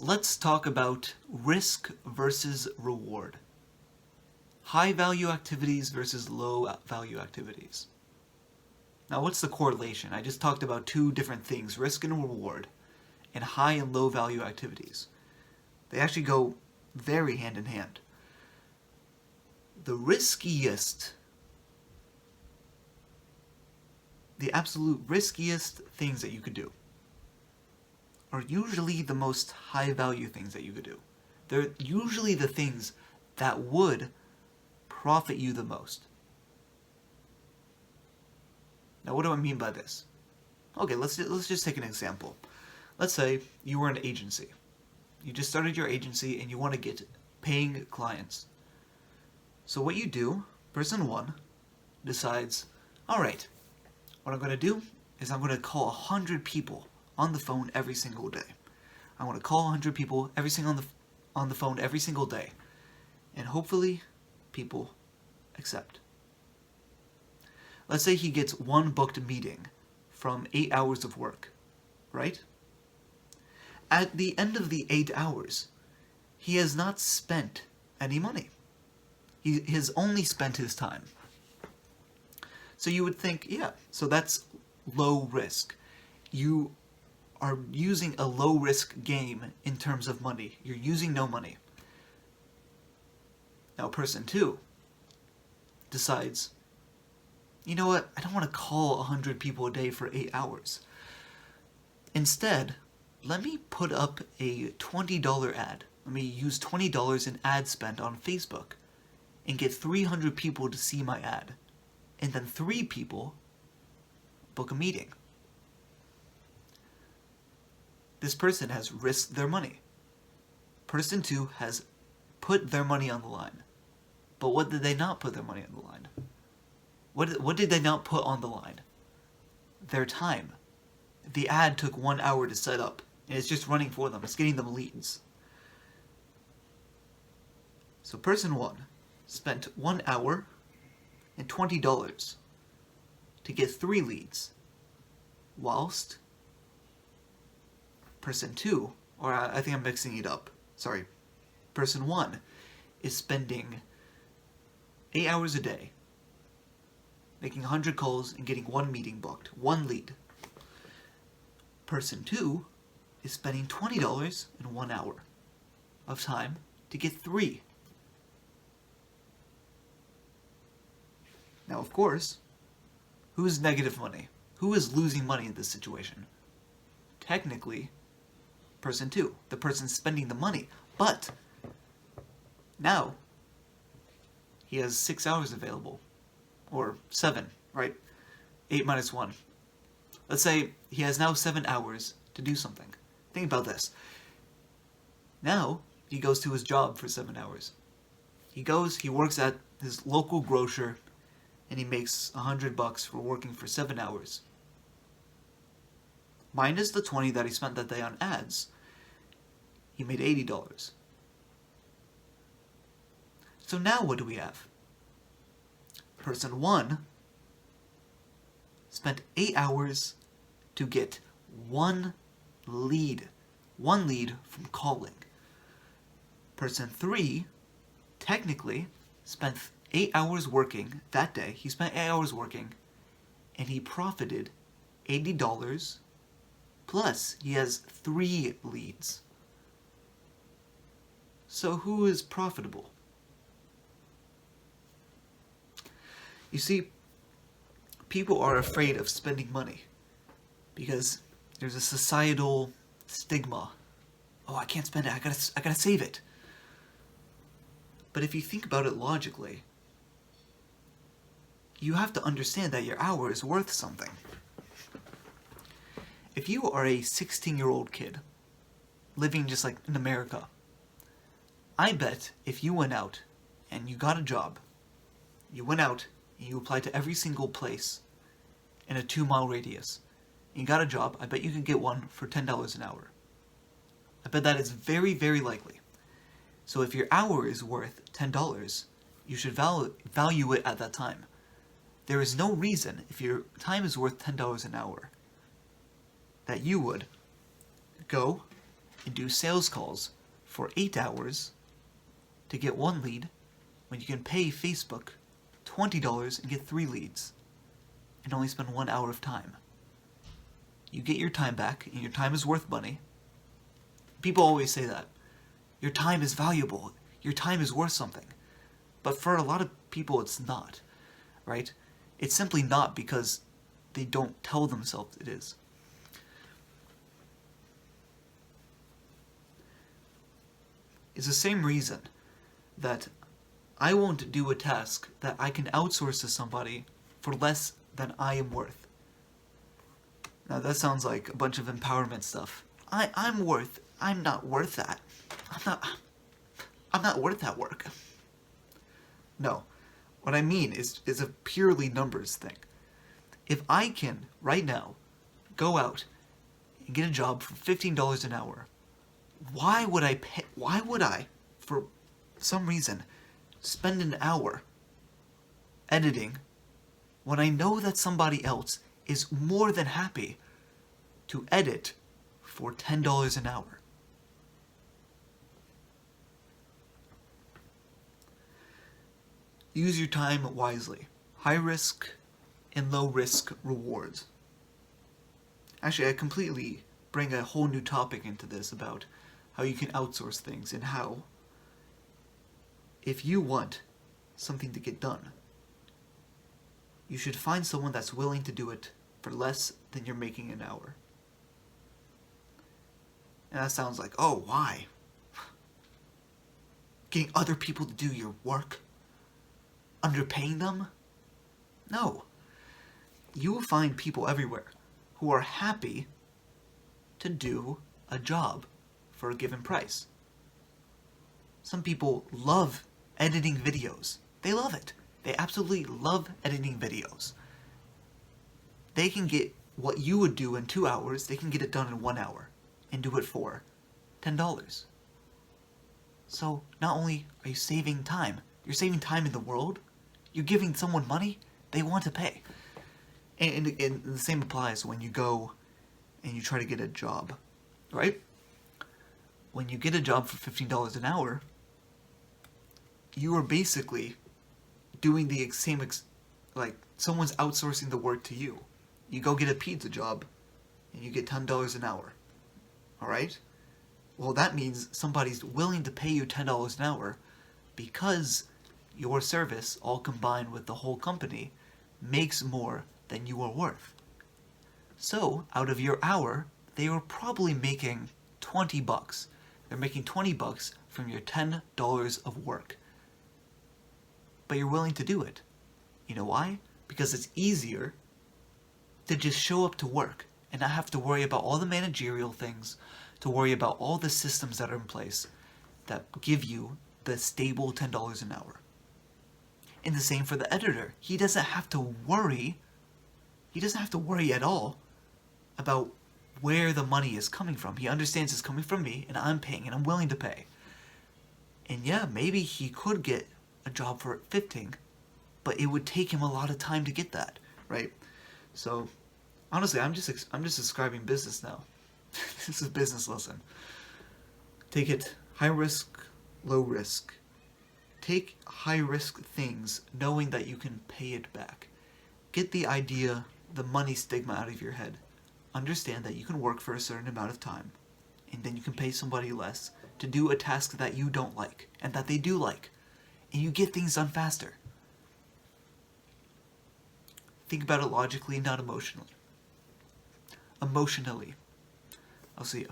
let's talk about risk versus reward. High value activities versus low value activities. Now what's the correlation? I just talked about two different things, risk and reward, and high and low value activities. They actually go very hand in hand. The riskiest, the absolute riskiest things that you could do are usually the most high value things that you could do. They're usually the things that would profit you the most. Now what do I mean by this? Okay, let's just take an example. Let's say you were an agency. You just started your agency and you want to get paying clients. So what you do, person one decides, alright, what I'm going to do is I'm going to call 100 people on the phone every single day. I want to call 100 people on the phone every single day. And hopefully people accept. Let's say he gets one booked meeting from 8 hours of work, right? At the end of the 8 hours, he has not spent any money. He has only spent his time. So you would think, yeah, so that's low risk. You are using a low risk game in terms of money. You're using no money. Now person two decides, you know what, I don't want to call 100 people a day for 8 hours. Instead, let me put up a $20 ad. Let me use $20 in ad spend on Facebook and get 300 people to see my ad. And then 3 people book a meeting. This person has risked their money. Person 2 has put their money on the line. But what did they not put their money on the line? What did they not put on the line? Their time. The ad took 1 hour to set up, and it's just running for them. It's getting them leads. So person 1 spent 1 hour and $20 to get 3 leads, whilst person 2, or I think I'm mixing it up, sorry, person 1 is spending 8 hours a day, making 100 calls and getting 1 meeting booked, 1 lead. Person 2 is spending $20 in 1 hour of time to get 3. Now, of course, who is negative money? Who is losing money in this situation? Technically, person 2, the person spending the money. But now he has 6 hours available, or 7, right? 8 minus 1. Let's say he has now 7 hours to do something. Think about this. Now he goes to his job for 7 hours. He works at his local grocer, and he makes $100 for working for 7 hours. Minus the 20 that he spent that day on ads, he made $80. So now what do we have? Person 1 spent 8 hours to get 1 lead. 1 lead from calling. Person 3 technically spent 8 hours working that day. He spent 8 hours working, and he profited $80, plus he has 3 leads. So who is profitable? You see, people are afraid of spending money because there's a societal stigma. Oh, I can't spend it. I gotta save it. But if you think about it logically, you have to understand that your hour is worth something. If you are a 16-year-old kid living just like in America, I bet if you went out and you got a job, you went out and you applied to every single place in a 2-mile radius, and you got a job, I bet you could get one for $10 an hour. I bet that is very, very likely. So if your hour is worth $10, you should value it at that time. There is no reason, if your time is worth $10 an hour, that you would go and do sales calls for 8 hours to get 1 lead when you can pay Facebook $20 and get 3 leads and only spend 1 hour of time? You get your time back, and your time is worth money. People always say that. Your time is valuable. Your time is worth something. But for a lot of people, it's not, right? It's simply not because they don't tell themselves it is. It's the same reason that I won't do a task that I can outsource to somebody for less than I am worth. Now that sounds like a bunch of empowerment stuff. I'm not worth that. I'm not worth that work. No. What I mean is a purely numbers thing. If I can, right now, go out and get a job for $15 an hour, why would I, for some reason, spend an hour editing when I know that somebody else is more than happy to edit for $10 an hour? Use your time wisely. High risk and low risk rewards. Actually, I completely bring a whole new topic into this about how you can outsource things and how, if you want something to get done, you should find someone that's willing to do it for less than you're making an hour. And that sounds like, oh, why? Getting other people to do your work? Underpaying them? No. You will find people everywhere who are happy to do a job for a given price. Some people love editing videos. They love it. They absolutely love editing videos. They can get what you would do in 2 hours, they can get it done in 1 hour and do it for $10. So not only are you saving time, you're saving time in the world, you're giving someone money they want to pay. And the same applies when you go and you try to get a job, right? When you get a job for $15 an hour, you are basically doing the same, like someone's outsourcing the work to you. You go get a pizza job and you get $10 an hour, all right? Well, that means somebody's willing to pay you $10 an hour because your service, all combined with the whole company, makes more than you are worth. So, out of your hour, they are probably making $20. They're making $20 from your $10 of work. But you're willing to do it. You know why? Because it's easier to just show up to work and not have to worry about all the managerial things, to worry about all the systems that are in place that give you the stable $10 an hour. And the same for the editor. He doesn't have to worry at all about where the money is coming from. He understands it's coming from me, and I'm paying, and I'm willing to pay. And yeah, maybe he could get a job for $15, but it would take him a lot of time to get that, right? So, honestly, I'm just describing business now. This is a business lesson. Take it high risk, low risk. Take high-risk things knowing that you can pay it back. Get the idea, the money stigma out of your head. Understand that you can work for a certain amount of time, and then you can pay somebody less to do a task that you don't like, and that they do like, and you get things done faster. Think about it logically, not emotionally. Emotionally. I'll see you.